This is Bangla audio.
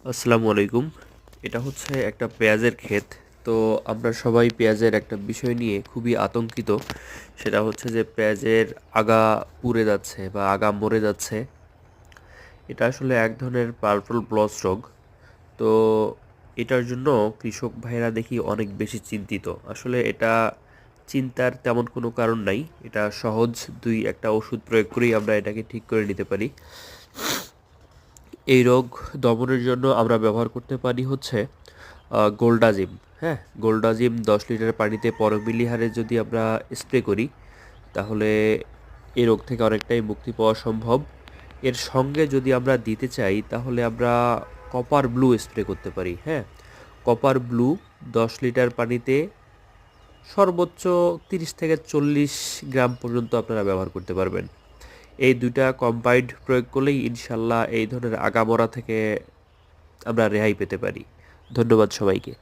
আসসালামু আলাইকুম। এটা হচ্ছে একটা পেঁয়াজের ক্ষেত। তো আমরা সবাই পেঁয়াজের একটা বিষয় নিয়ে খুবই আতঙ্কিত। সেটা হচ্ছে যে পেঁয়াজের আগা পুড়ে যাচ্ছে বা আগা মরে যাচ্ছে। এটা আসলে এক ধরনের পার্পল ব্লস রোগ। তো এটার জন্য কৃষক ভাইরা দেখি অনেক বেশি চিন্তিত। আসলে এটা চিন্তার তেমন কোনো কারণ নাই। এটা সহজ দুই একটা ওষুধ প্রয়োগ করেই আমরা এটাকে ঠিক করে নিতে পারি। এই রোগ দমনের জন্য আমরা ব্যবহার করতে পারি হচ্ছে গোল্ডাজিম। হ্যাঁ, গোল্ডাজিম 10 লিটার পানিতে 15 মিলি হারে যদি আমরা স্প্রে করি তাহলে এই রোগ থেকে অনেকটাই মুক্তি পাওয়া সম্ভব। এর সঙ্গে যদি আমরা দিতে চাই তাহলে আমরা কপার ব্লু স্প্রে করতে পারি। হ্যাঁ, কপার ব্লু 10 লিটার পানিতে সর্বোচ্চ 30 থেকে 40 গ্রাম পর্যন্ত আপনারা ব্যবহার করতে পারবেন। এই দুইটা কম্বাইন্ড প্রয়োগ করলেই ইনশাল্লাহ এই ধরনের আগামরা থেকে আমরা রেহাই পেতে পারি। ধন্যবাদ সবাইকে।